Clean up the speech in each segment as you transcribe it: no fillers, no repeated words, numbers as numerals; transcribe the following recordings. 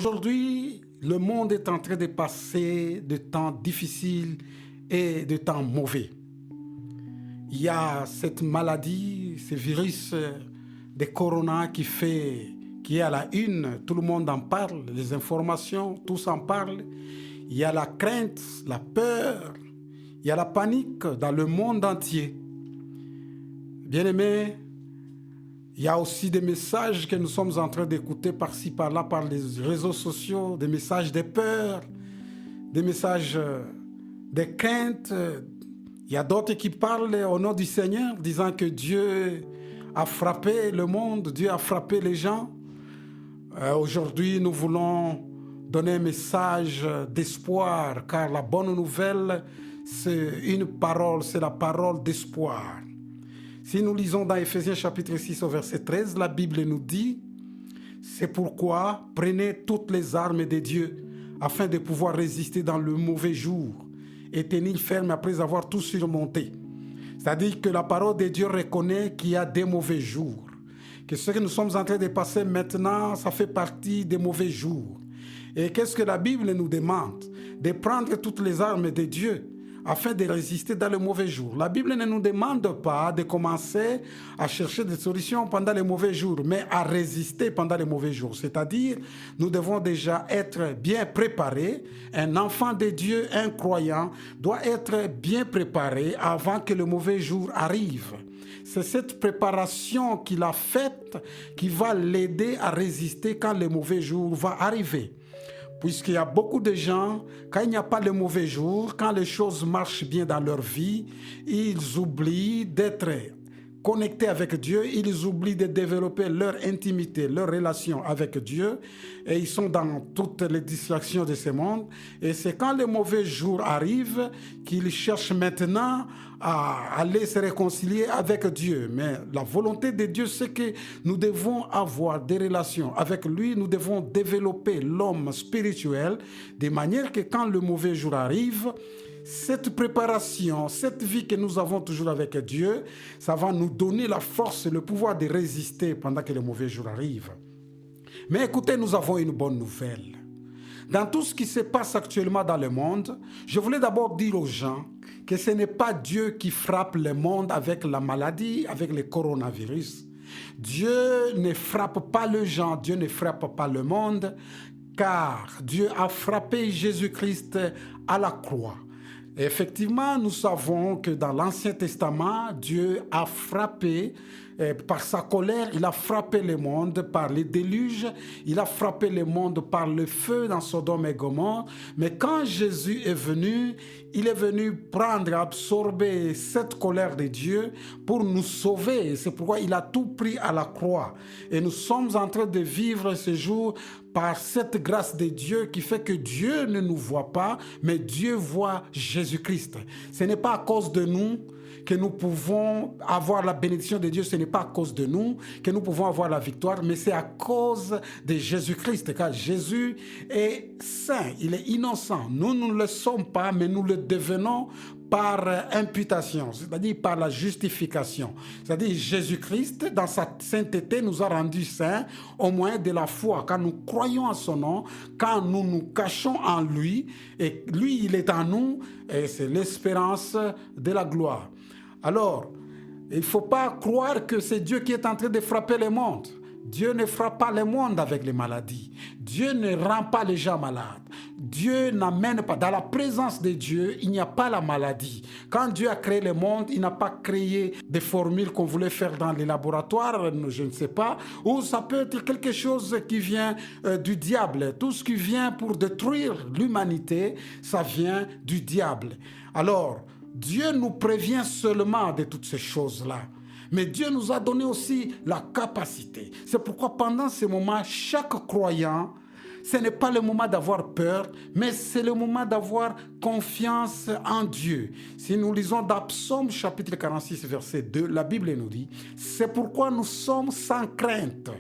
Aujourd'hui, le monde est en train de passer de temps difficiles et de temps mauvais. Il y a cette maladie, ce virus de corona qui est à la une, tout le monde en parle, les informations, tous en parlent. Il y a la crainte, la peur, il y a la panique dans le monde entier. Bien-aimés, il y a aussi des messages que nous sommes en train d'écouter par-ci, par-là, par les réseaux sociaux, des messages de peur, des messages de crainte. Il y a d'autres qui parlent au nom du Seigneur, disant que Dieu a frappé le monde, Dieu a frappé les gens. Aujourd'hui, nous voulons donner un message d'espoir, car la bonne nouvelle, c'est une parole, c'est la parole d'espoir. Si nous lisons dans Ephésiens chapitre 6 au verset 13, la Bible nous dit « C'est pourquoi prenez toutes les armes de Dieu afin de pouvoir résister dans le mauvais jour et tenir ferme après avoir tout surmonté. » C'est-à-dire que la parole de Dieu reconnaît qu'il y a des mauvais jours. Que ce que nous sommes en train de passer maintenant, ça fait partie des mauvais jours. Et qu'est-ce que la Bible nous demande? De prendre toutes les armes de Dieu afin de résister dans le mauvais jour. La Bible ne nous demande pas de commencer à chercher des solutions pendant les mauvais jours, mais à résister pendant les mauvais jours. C'est-à-dire, nous devons déjà être bien préparés. Un enfant de Dieu, un croyant, doit être bien préparé avant que le mauvais jour arrive. C'est cette préparation qu'il a faite qui va l'aider à résister quand le mauvais jour va arriver. Puisqu'il y a beaucoup de gens, quand il n'y a pas de mauvais jours, quand les choses marchent bien dans leur vie, ils oublient d'être connectés avec Dieu, ils oublient de développer leur intimité, leur relation avec Dieu, et ils sont dans toutes les distractions de ce monde. Et c'est quand les mauvais jours arrivent qu'ils cherchent maintenant à aller se réconcilier avec Dieu. Mais la volonté de Dieu, c'est que nous devons avoir des relations avec lui, nous devons développer l'homme spirituel, de manière que quand le mauvais jour arrive, cette préparation, cette vie que nous avons toujours avec Dieu, ça va nous donner la force et le pouvoir de résister pendant que le mauvais jour arrive. Mais écoutez, nous avons une bonne nouvelle. Dans tout ce qui se passe actuellement dans le monde, je voulais d'abord dire aux gens que ce n'est pas Dieu qui frappe le monde avec la maladie, avec le coronavirus. Dieu ne frappe pas les gens, Dieu ne frappe pas le monde, car Dieu a frappé Jésus-Christ à la croix. Et effectivement, nous savons que dans l'Ancien Testament, Dieu a frappé, par sa colère, il a frappé le monde par les déluges, il a frappé le monde par le feu dans Sodome et Gomorrhe. Mais quand Jésus est venu, il est venu prendre, absorber cette colère de Dieu pour nous sauver. C'est pourquoi il a tout pris à la croix. Et nous sommes en train de vivre ce jour par cette grâce de Dieu qui fait que Dieu ne nous voit pas, mais Dieu voit Jésus-Christ. Ce n'est pas à cause de nous que nous pouvons avoir la bénédiction de Dieu, ce n'est pas à cause de nous que nous pouvons avoir la victoire, mais c'est à cause de Jésus-Christ, car Jésus est saint, il est innocent. Nous ne le sommes pas, mais nous le devenons par imputation, c'est-à-dire par la justification. C'est-à-dire Jésus-Christ, dans sa sainteté, nous a rendus saints au moyen de la foi. Quand nous croyons en son nom, quand nous nous cachons en lui, et lui, il est en nous, et c'est l'espérance de la gloire. Alors, il ne faut pas croire que c'est Dieu qui est en train de frapper le monde. Dieu ne frappe pas le monde avec les maladies. Dieu ne rend pas les gens malades. Dieu n'amène pas. Dans la présence de Dieu, il n'y a pas la maladie. Quand Dieu a créé le monde, il n'a pas créé des formules qu'on voulait faire dans les laboratoires, je ne sais pas. Ou ça peut être quelque chose qui vient du diable. Tout ce qui vient pour détruire l'humanité, ça vient du diable. Alors, Dieu nous prévient seulement de toutes ces choses-là. Mais Dieu nous a donné aussi la capacité. C'est pourquoi pendant ces moments, chaque croyant, ce n'est pas le moment d'avoir peur, mais c'est le moment d'avoir confiance en Dieu. Si nous lisons dans Psaume chapitre 46, verset 2, la Bible nous dit « C'est pourquoi nous sommes sans crainte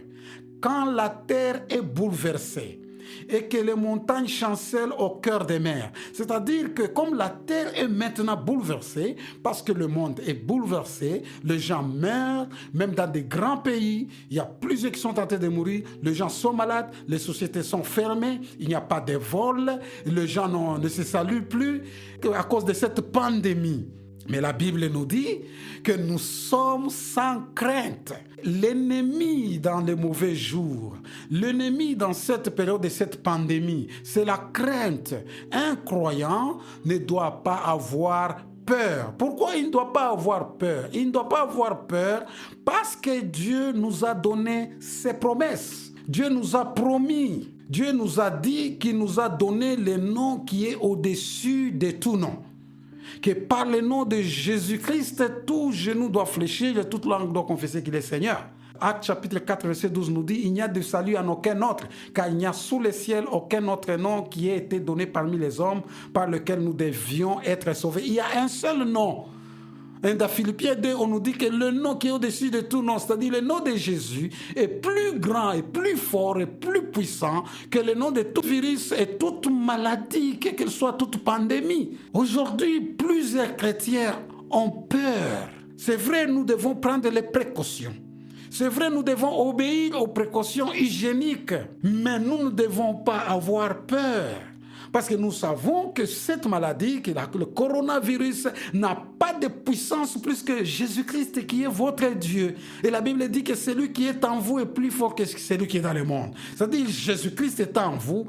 quand la terre est bouleversée et que les montagnes chancellent au cœur des mers. C'est-à-dire que comme la terre est maintenant bouleversée, parce que le monde est bouleversé, les gens meurent, même dans des grands pays, il y a plusieurs qui sont en train de mourir, les gens sont malades, les sociétés sont fermées, il n'y a pas de vols, les gens ne se saluent plus à cause de cette pandémie. Mais la Bible nous dit que nous sommes sans crainte. L'ennemi dans les mauvais jours, l'ennemi dans cette période de cette pandémie, c'est la crainte. Un croyant ne doit pas avoir peur. Pourquoi il ne doit pas avoir peur? Il ne doit pas avoir peur parce que Dieu nous a donné ses promesses. Dieu nous a promis. Dieu nous a dit qu'il nous a donné le nom qui est au-dessus de tout nom. Que par le nom de Jésus-Christ, tout genou doit fléchir et toute langue doit confesser qu'il est Seigneur. Actes chapitre 4, verset 12 nous dit « Il n'y a de salut en aucun autre, car il n'y a sous le ciel aucun autre nom qui ait été donné parmi les hommes par lequel nous devions être sauvés. » Il y a un seul nom. Et dans Philippiens 2, on nous dit que le nom qui est au-dessus de tout nom, c'est-à-dire le nom de Jésus, est plus grand et plus fort et plus puissant que le nom de tout virus et toute maladie, quelle qu'elle soit, toute pandémie. Aujourd'hui, plusieurs chrétiens ont peur. C'est vrai, nous devons prendre les précautions. C'est vrai, nous devons obéir aux précautions hygiéniques, mais nous ne devons pas avoir peur. Parce que nous savons que cette maladie, que le coronavirus, n'a pas de puissance plus que Jésus-Christ qui est votre Dieu. Et la Bible dit que celui qui est en vous est plus fort que celui qui est dans le monde. C'est-à-dire Jésus-Christ est en vous,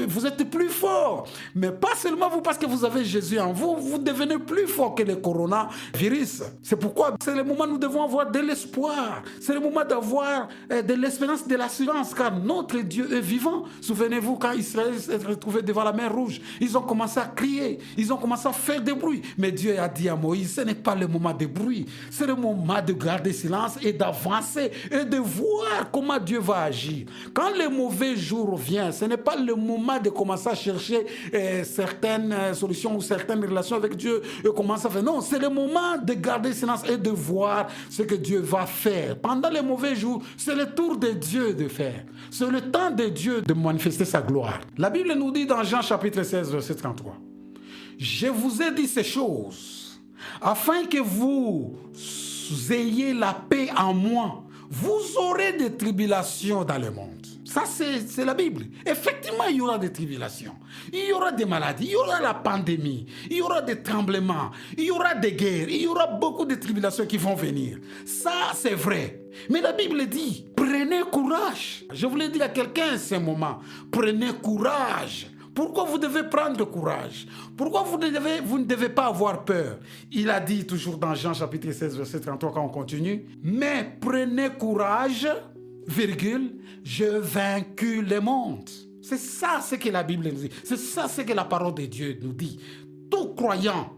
vous êtes plus fort. Mais pas seulement vous, parce que vous avez Jésus en vous, vous devenez plus fort que le coronavirus. C'est pourquoi c'est le moment où nous devons avoir de l'espoir. C'est le moment d'avoir de l'espérance, de l'assurance, car notre Dieu est vivant. Souvenez-vous quand Israël s'est retrouvé devant la mer Rouge, ils ont commencé à crier, ils ont commencé à faire des bruits. Mais Dieu a dit à Moïse, ce n'est pas le moment de bruit, c'est le moment de garder silence et d'avancer et de voir comment Dieu va agir. Quand le mauvais jour vient, ce n'est pas le moment de commencer à chercher certaines solutions ou certaines relations avec Dieu et commencer à faire. Non, c'est le moment de garder silence et de voir ce que Dieu va faire. Pendant les mauvais jours, c'est le tour de Dieu de faire. C'est le temps de Dieu de manifester sa gloire. La Bible nous dit dans Jean chapitre 16, verset 33. Je vous ai dit ces choses afin que vous ayez la paix en moi. Vous aurez des tribulations dans le monde. Ça, c'est la Bible. Effectivement, il y aura des tribulations. Il y aura des maladies, il y aura la pandémie, il y aura des tremblements, il y aura des guerres, il y aura beaucoup de tribulations qui vont venir. Ça, c'est vrai. Mais la Bible dit, prenez courage. Je voulais dire à quelqu'un en ce moment, prenez courage. Pourquoi vous devez prendre courage? Pourquoi vous ne devez pas avoir peur? Il a dit toujours dans Jean chapitre 16, verset 33, quand on continue, mais prenez courage, virgule, j'ai vaincu le monde. C'est ça ce que la Bible nous dit. C'est ça ce que la parole de Dieu nous dit. Tout croyant,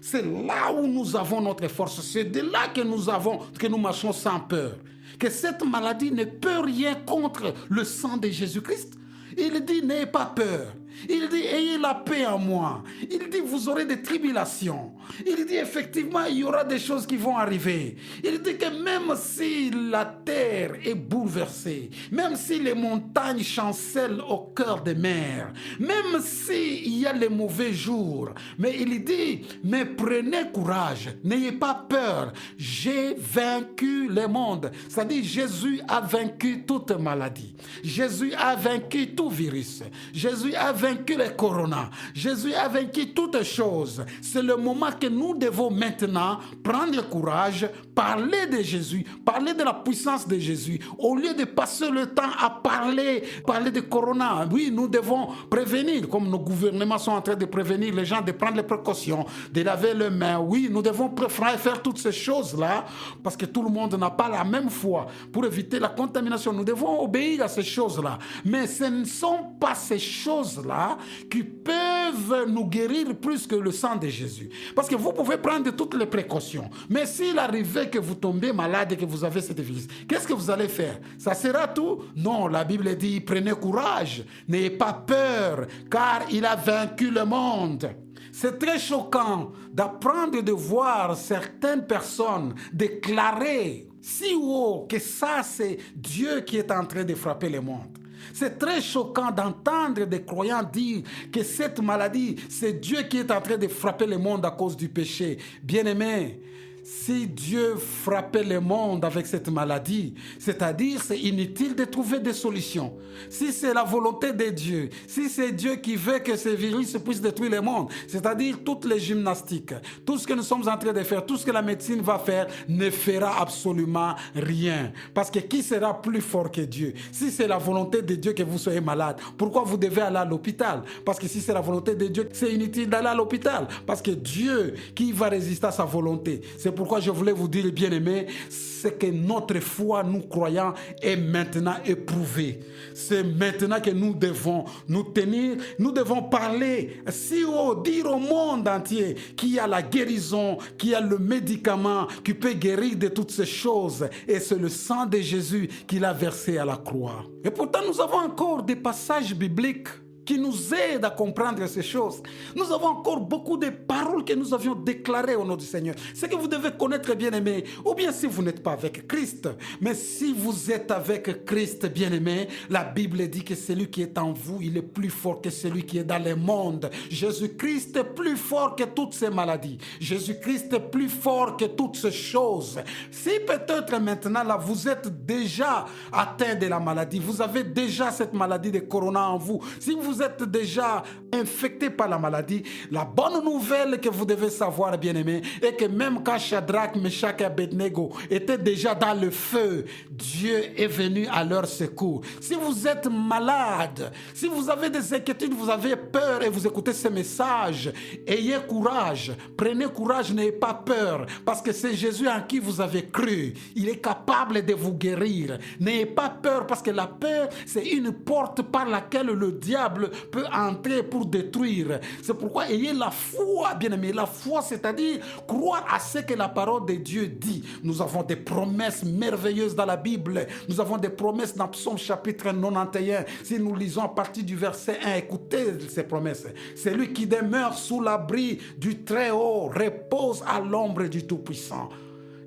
c'est là où nous avons notre force. C'est de là que nous marchons sans peur. Que cette maladie ne peut rien contre le sang de Jésus-Christ. Il dit, n'ayez pas peur. Il dit, ayez la paix en moi. Il dit, vous aurez des tribulations. Il dit, effectivement, il y aura des choses qui vont arriver. Il dit que même si la terre est bouleversée, même si les montagnes chancellent au cœur des mers, même s'il y a les mauvais jours, mais il dit, mais prenez courage, n'ayez pas peur. J'ai vaincu le monde. C'est-à-dire, Jésus a vaincu toute maladie. Jésus a vaincu tout virus. Jésus a vaincu le corona. Jésus a vaincu toutes choses. C'est le moment que nous devons maintenant prendre courage, parler de Jésus, parler de la puissance de Jésus, au lieu de passer le temps à parler de corona. Oui, nous devons prévenir, comme nos gouvernements sont en train de prévenir les gens de prendre les précautions, de laver les mains. Oui, nous devons faire toutes ces choses-là, parce que tout le monde n'a pas la même foi. Pour éviter la contamination, nous devons obéir à ces choses-là. Mais ce ne sont pas ces choses-là qui peuvent nous guérir plus que le sang de Jésus. Parce que vous pouvez prendre toutes les précautions. Mais s'il arrivait que vous tombez malade et que vous avez cette virus, qu'est-ce que vous allez faire? Ça sera tout? Non, la Bible dit, prenez courage, n'ayez pas peur, car il a vaincu le monde. C'est très choquant d'apprendre de voir certaines personnes déclarer si haut que ça, c'est Dieu qui est en train de frapper le monde. C'est très choquant d'entendre des croyants dire que cette maladie, c'est Dieu qui est en train de frapper le monde à cause du péché. Bien-aimés, si Dieu frappait le monde avec cette maladie, c'est-à-dire c'est inutile de trouver des solutions. Si c'est la volonté de Dieu, si c'est Dieu qui veut que ce virus puisse détruire le monde, c'est-à-dire toutes les gymnastiques, tout ce que nous sommes en train de faire, tout ce que la médecine va faire, ne fera absolument rien. Parce que qui sera plus fort que Dieu? Si c'est la volonté de Dieu que vous soyez malade, pourquoi vous devez aller à l'hôpital? Parce que si c'est la volonté de Dieu, c'est inutile d'aller à l'hôpital. Parce que Dieu, qui va résister à sa volonté? C'est pourquoi je voulais vous dire, bien-aimés, c'est que notre foi, nous croyants, est maintenant éprouvée. C'est maintenant que nous devons nous tenir, nous devons parler si haut, dire au monde entier qu'il y a la guérison, qu'il y a le médicament qui peut guérir de toutes ces choses. Et c'est le sang de Jésus qu'il a versé à la croix. Et pourtant, nous avons encore des passages bibliques qui nous aide à comprendre ces choses. Nous avons encore beaucoup de paroles que nous avions déclarées au nom du Seigneur. C'est que vous devez connaître, bien-aimés, ou bien si vous n'êtes pas avec Christ. Mais si vous êtes avec Christ, bien-aimés, la Bible dit que celui qui est en vous, il est plus fort que celui qui est dans le monde. Jésus-Christ est plus fort que toutes ces maladies. Jésus-Christ est plus fort que toutes ces choses. Si peut-être maintenant, là, vous êtes déjà atteint de la maladie, vous avez déjà cette maladie de corona en vous, si vous êtes déjà infecté par la maladie, la bonne nouvelle que vous devez savoir, bien-aimés, est que même quand Shadrach, Meshach et Abednego étaient déjà dans le feu, Dieu est venu à leur secours. Si vous êtes malade, si vous avez des inquiétudes, vous avez peur et vous écoutez ce message, ayez courage, prenez courage, n'ayez pas peur, parce que c'est Jésus en qui vous avez cru. Il est capable de vous guérir. N'ayez pas peur, parce que la peur, c'est une porte par laquelle le diable peut entrer pour détruire. C'est pourquoi ayez la foi, bien-aimés. La foi, c'est-à-dire croire à ce que la parole de Dieu dit. Nous avons des promesses merveilleuses dans la Bible. Nous avons des promesses dans Psaume chapitre 91. Si nous lisons à partir du verset 1, écoutez ces promesses. Celui qui demeure sous l'abri du Très-Haut repose à l'ombre du Tout-Puissant.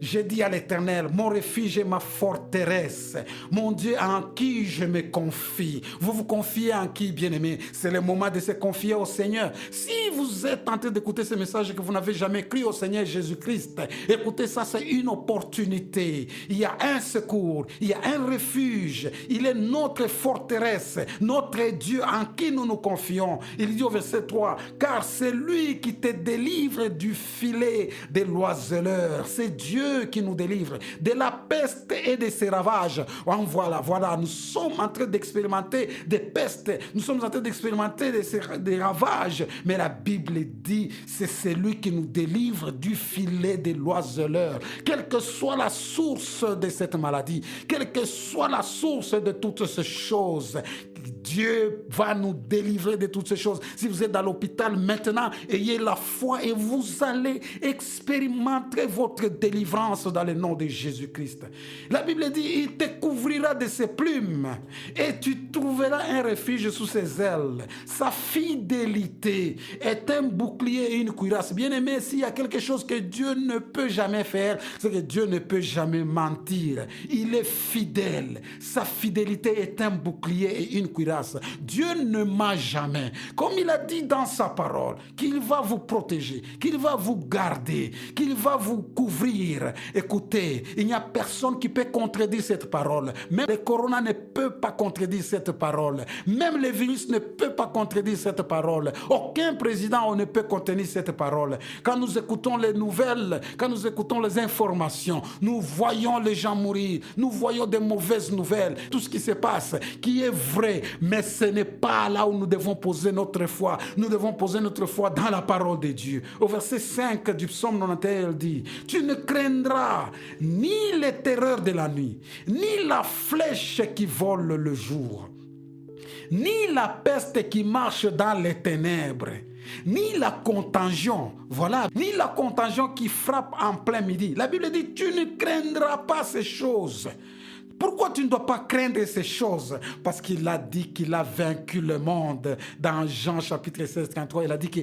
J'ai dit à l'Éternel, mon refuge et ma forteresse, mon Dieu en qui je me confie. Vous vous confiez en qui, bien-aimés? C'est le moment de se confier au Seigneur. Si vous êtes en train d'écouter ce message et que vous n'avez jamais cru au Seigneur Jésus-Christ, écoutez ça, c'est une opportunité. Il y a un secours, il y a un refuge, il est notre forteresse, notre Dieu en qui nous nous confions. Il dit au verset 3, car c'est lui qui te délivre du filet des l'oiseleur. C'est Dieu qui nous délivre de la peste et de ses ravages. Voilà, nous sommes en train d'expérimenter des pestes, nous sommes en train d'expérimenter des ravages, mais la Bible dit c'est celui qui nous délivre du filet de l'oiseleur. Quelle que soit la source de cette maladie, quelle que soit la source de toutes ces choses, Dieu va nous délivrer de toutes ces choses. Si vous êtes dans l'hôpital maintenant, ayez la foi et vous allez expérimenter votre délivrance dans le nom de Jésus-Christ. La Bible dit, il te couvrira de ses plumes et tu trouveras un refuge sous ses ailes. Sa fidélité est un bouclier et une cuirasse. Bien-aimé, s'il y a quelque chose que Dieu ne peut jamais faire, c'est que Dieu ne peut jamais mentir. Il est fidèle. Sa fidélité est un bouclier et une cuirasse. Dieu ne ment jamais. Comme il a dit dans sa parole, qu'il va vous protéger, qu'il va vous garder, qu'il va vous couvrir. Écoutez, il n'y a personne qui peut contredire cette parole. Même le corona ne peut pas contredire cette parole. Même le virus ne peut pas contredire cette parole. Aucun président ne peut contenir cette parole. Quand nous écoutons les nouvelles, quand nous écoutons les informations, nous voyons les gens mourir, nous voyons des mauvaises nouvelles, tout ce qui se passe, qui est vrai, mais ce n'est pas là où nous devons poser notre foi. Nous devons poser notre foi dans la parole de Dieu. Au verset 5 du psaume 91, il dit, tu ne craindras ni les terreurs de la nuit, ni la flèche qui vole le jour, ni la peste qui marche dans les ténèbres, ni la contagion, ni la contagion qui frappe en plein midi. La Bible dit, tu ne craindras pas ces choses. Pourquoi tu ne dois pas craindre ces choses? Parce qu'il a dit qu'il a vaincu le monde. Dans Jean chapitre 16, 33, il a dit que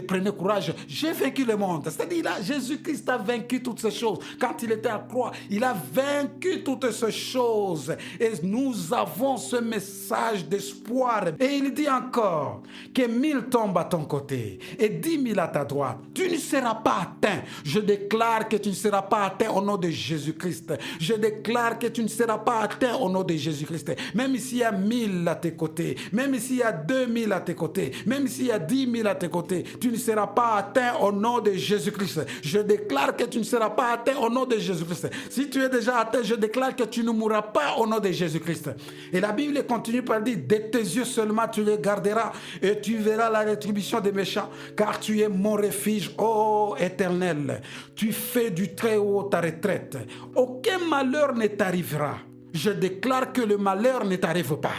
prenez courage, j'ai vaincu le monde. C'est-à-dire là, Jésus-Christ a vaincu toutes ces choses. Quand il était à la croix, il a vaincu toutes ces choses. Et nous avons ce message d'espoir. Et il dit encore que 1000 tombent à ton côté et 10 000 à ta droite. Tu ne seras pas atteint. Je déclare que tu ne seras pas atteint au nom de Jésus-Christ. Je déclare que tu ne seras pas atteint au nom de Jésus-Christ. Même s'il y a 1000 à tes côtés, même s'il y a 2000 à tes côtés, même s'il y a 10 000 à tes côtés, tu ne seras pas atteint au nom de Jésus-Christ. Je déclare que tu ne seras pas atteint au nom de Jésus-Christ. Si tu es déjà atteint, je déclare que tu ne mourras pas au nom de Jésus-Christ. Et la Bible continue par dire, de tes yeux seulement tu les garderas et tu verras la rétribution des méchants, car tu es mon refuge, ô Éternel. Tu fais du Très-Haut ta retraite. Aucun malheur ne t'arrivera. Je déclare que le malheur ne t'arrive pas.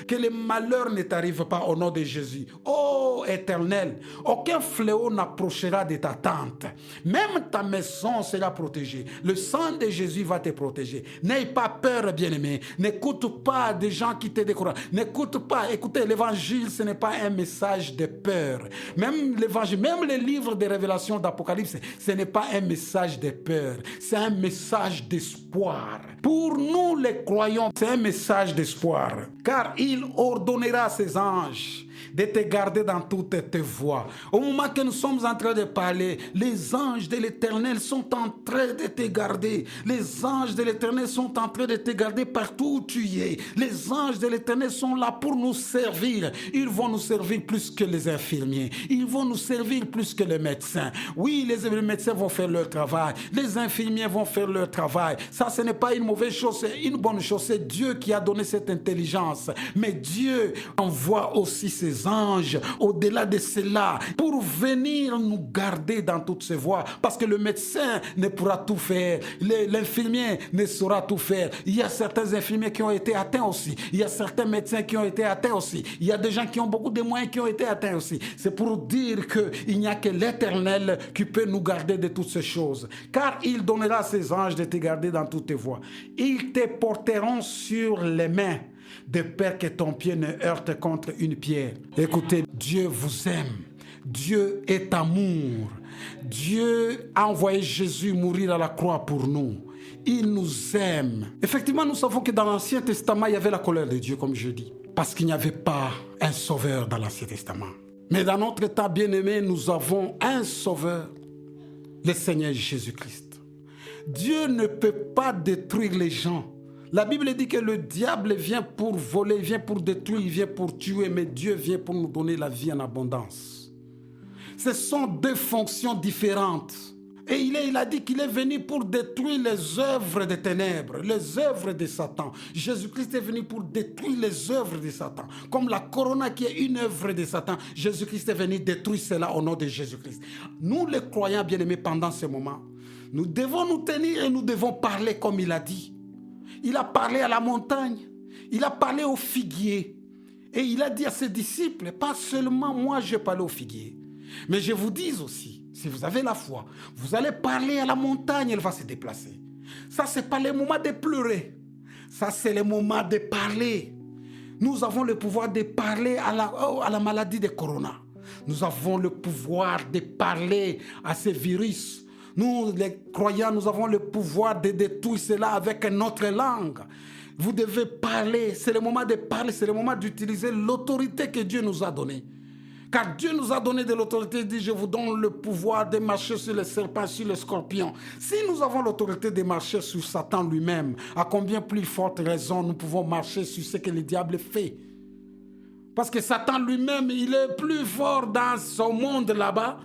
Que le malheur ne t'arrive pas au nom de Jésus. Ô Éternel, aucun fléau n'approchera de ta tente. Même ta maison sera protégée. Le sang de Jésus va te protéger. N'aie pas peur, bien-aimé. N'écoute pas des gens qui te découragent. N'écoute pas. Écoutez, l'évangile, ce n'est pas un message de peur. Même l'évangile, même les livres de révélation d'Apocalypse, ce n'est pas un message de peur. C'est un message d'espoir. Pour nous, les croyons, c'est un message d'espoir, car il ordonnera à ses anges de te garder dans toutes tes voies. Au moment que nous sommes en train de parler, les anges de l'Éternel sont en train de te garder. Les anges de l'Éternel sont en train de te garder partout où tu es. Les anges de l'Éternel sont là pour nous servir. Ils vont nous servir plus que les infirmiers. Ils vont nous servir plus que les médecins. Oui, les médecins vont faire leur travail. Les infirmiers vont faire leur travail. Ça, ce n'est pas une mauvaise chose, c'est une bonne chose. C'est Dieu qui a donné cette intelligence. Mais Dieu envoie aussi ses anges au-delà de cela pour venir nous garder dans toutes ces voies, parce que le médecin ne pourra tout faire, l'infirmier ne saura tout faire. Il y a certains infirmiers qui ont été atteints aussi, il y a certains médecins qui ont été atteints aussi, il y a des gens qui ont beaucoup de moyens qui ont été atteints aussi. C'est pour dire qu'il n'y a que l'Éternel qui peut nous garder de toutes ces choses, car il donnera à ses anges de te garder dans toutes tes voies. Ils te porteront sur les mains, de peur que ton pied ne heurte contre une pierre. Écoutez, Dieu vous aime. Dieu est amour. Dieu a envoyé Jésus mourir à la croix pour nous. Il nous aime. Effectivement, nous savons que dans l'Ancien Testament, il y avait la colère de Dieu, comme je dis, parce qu'il n'y avait pas un sauveur dans l'Ancien Testament. Mais dans notre temps bien-aimé, nous avons un sauveur, le Seigneur Jésus-Christ. Dieu ne peut pas détruire les gens. La Bible dit que le diable vient pour voler, il vient pour détruire, il vient pour tuer, mais Dieu vient pour nous donner la vie en abondance. Ce sont deux fonctions différentes. Et il a dit qu'il est venu pour détruire les œuvres des ténèbres, les œuvres de Satan. Jésus-Christ est venu pour détruire les œuvres de Satan. Comme la corona qui est une œuvre de Satan, Jésus-Christ est venu détruire cela au nom de Jésus-Christ. Nous, les croyants bien-aimés, pendant ce moment, nous devons nous tenir et nous devons parler comme il a dit. Il a parlé à la montagne, il a parlé au figuier. Et il a dit à ses disciples, pas seulement moi je parle au figuier, mais je vous dis aussi, si vous avez la foi, vous allez parler à la montagne, elle va se déplacer. Ça, ce n'est pas le moment de pleurer. Ça, c'est le moment de parler. Nous avons le pouvoir de parler à la maladie de corona. Nous avons le pouvoir de parler à ces virus. Nous, les croyants, nous avons le pouvoir de détruire cela avec notre langue. Vous devez parler, c'est le moment de parler, c'est le moment d'utiliser l'autorité que Dieu nous a donnée. Car Dieu nous a donné de l'autorité, il dit, je vous donne le pouvoir de marcher sur les serpents, sur les scorpions. Si nous avons l'autorité de marcher sur Satan lui-même, à combien plus forte raison nous pouvons marcher sur ce que le diable fait? Parce que Satan lui-même, il est plus fort dans son monde là-bas.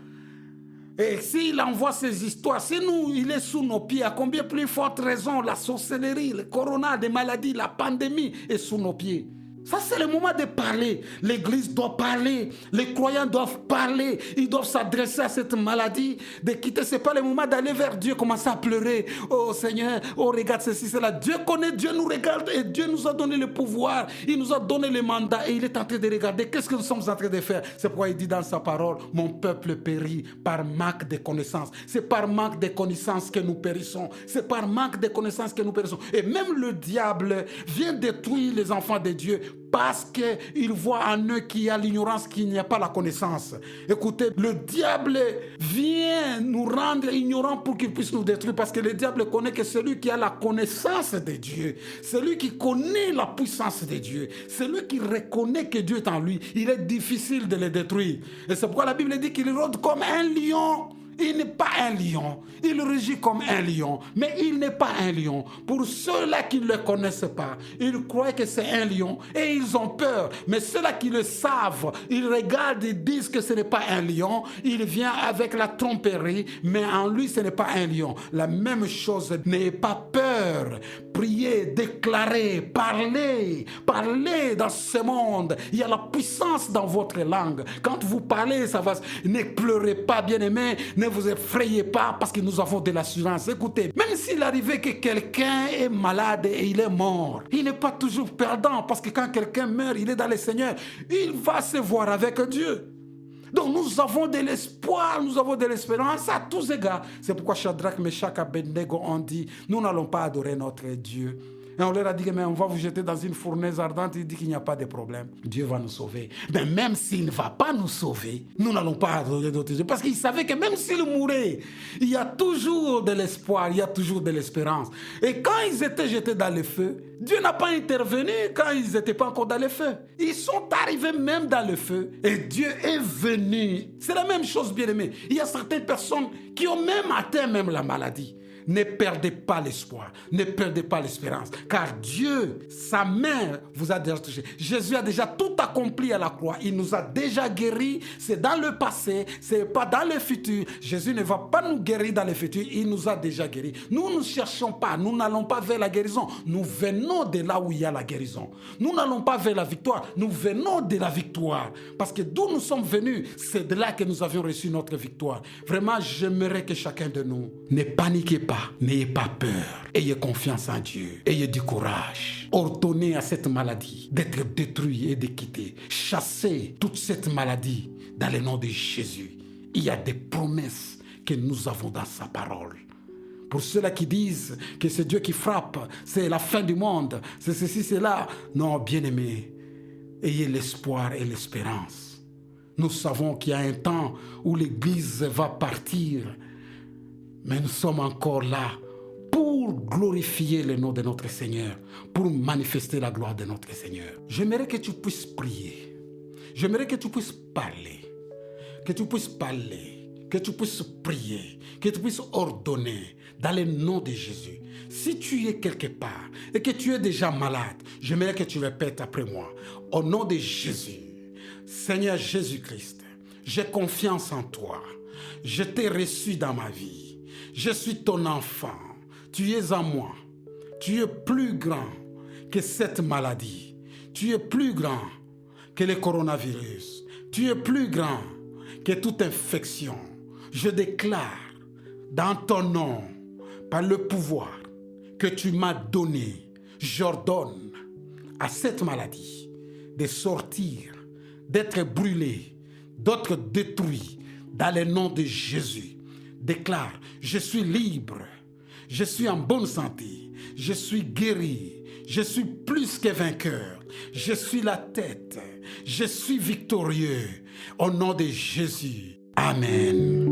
Et s'il envoie ces histoires, si nous, il est sous nos pieds, à combien plus forte raison la sorcellerie, le corona, les maladies, la pandémie est sous nos pieds. Ça, c'est le moment de parler. L'Église doit parler. Les croyants doivent parler. Ils doivent s'adresser à cette maladie. De quitter, ce n'est pas le moment d'aller vers Dieu, commencer à pleurer. Oh Seigneur, oh regarde ceci, cela. Dieu connaît, Dieu nous regarde et Dieu nous a donné le pouvoir. Il nous a donné le mandat et il est en train de regarder qu'est-ce que nous sommes en train de faire. C'est pourquoi il dit dans sa parole, mon peuple périt par manque de connaissances. C'est par manque de connaissances que nous périssons. C'est par manque de connaissances que nous périssons. Et même le diable vient détruire les enfants de Dieu parce qu'il voit en eux qu'il y a l'ignorance, qu'il n'y a pas la connaissance. Écoutez, le diable vient nous rendre ignorants pour qu'il puisse nous détruire, parce que le diable connaît que celui qui a la connaissance de Dieu, celui qui connaît la puissance de Dieu, celui qui reconnaît que Dieu est en lui, il est difficile de le détruire. Et c'est pourquoi la Bible dit qu'il rôde comme un lion. Il n'est pas un lion. Il rugit comme un lion, mais il n'est pas un lion. Pour ceux-là qui ne le connaissent pas, ils croient que c'est un lion et ils ont peur. Mais ceux-là qui le savent, ils regardent et disent que ce n'est pas un lion. Il vient avec la tromperie, mais en lui, ce n'est pas un lion. La même chose, n'ayez pas peur. Priez, déclarez, parlez dans ce monde. Il y a la puissance dans votre langue. Quand vous parlez, ça va. Ne pleurez pas, bien-aimés. Ne vous effrayez pas parce que nous avons de l'assurance. Écoutez, même s'il arrivait que quelqu'un est malade et il est mort, il n'est pas toujours perdant, parce que quand quelqu'un meurt, il est dans le Seigneur. Il va se voir avec Dieu. Donc nous avons de l'espoir, nous avons de l'espérance à tous égards. C'est pourquoi Shadrach, Meshach et Abednego ont dit, nous n'allons pas adorer notre Dieu. Et on leur a dit, mais on va vous jeter dans une fournaise ardente. Il dit qu'il n'y a pas de problème. Dieu va nous sauver. Mais même s'il ne va pas nous sauver, nous n'allons pas adorer notre Dieu. Parce qu'il savait que même s'il mourait, il y a toujours de l'espoir, il y a toujours de l'espérance. Et quand ils étaient jetés dans le feu, Dieu n'a pas intervenu quand ils n'étaient pas encore dans le feu. Ils sont arrivés même dans le feu et Dieu est venu. C'est la même chose, bien-aimés. Il y a certaines personnes qui ont même atteint même la maladie. Ne perdez pas l'espoir, ne perdez pas l'espérance, car Dieu, sa main vous a déjà touché. Jésus a déjà tout accompli à la croix. Il nous a déjà guéris. C'est dans le passé, c'est pas dans le futur. Jésus ne va pas nous guérir dans le futur. Il nous a déjà guéris. Nous ne cherchons pas, nous n'allons pas vers la guérison. Nous venons de là où il y a la guérison. Nous n'allons pas vers la victoire. Nous venons de la victoire. Parce que d'où nous sommes venus, c'est de là que nous avions reçu notre victoire. Vraiment, j'aimerais que chacun de nous ne paniquez pas. N'ayez pas peur, ayez confiance en Dieu, ayez du courage. Ordonnez à cette maladie d'être détruite et de quitter. Chassez toute cette maladie dans le nom de Jésus. Il y a des promesses que nous avons dans sa parole. Pour ceux-là qui disent que c'est Dieu qui frappe, c'est la fin du monde, c'est ceci, c'est là. Non, bien-aimés, ayez l'espoir et l'espérance. Nous savons qu'il y a un temps où l'Église va partir. Mais nous sommes encore là pour glorifier le nom de notre Seigneur, pour manifester la gloire de notre Seigneur. J'aimerais que tu puisses prier. J'aimerais que tu puisses parler. Que tu puisses parler. Que tu puisses prier. Que tu puisses ordonner dans le nom de Jésus. Si tu es quelque part et que tu es déjà malade, j'aimerais que tu répètes après moi. Au nom de Jésus, Seigneur Jésus-Christ, j'ai confiance en toi. Je t'ai reçu dans ma vie. Je suis ton enfant, tu es en moi, tu es plus grand que cette maladie, tu es plus grand que le coronavirus, tu es plus grand que toute infection. Je déclare dans ton nom, par le pouvoir que tu m'as donné, j'ordonne à cette maladie de sortir, d'être brûlée, d'être détruite dans le nom de Jésus. Déclare, je suis libre, je suis en bonne santé, je suis guéri, je suis plus que vainqueur, je suis la tête, je suis victorieux. Au nom de Jésus, Amen.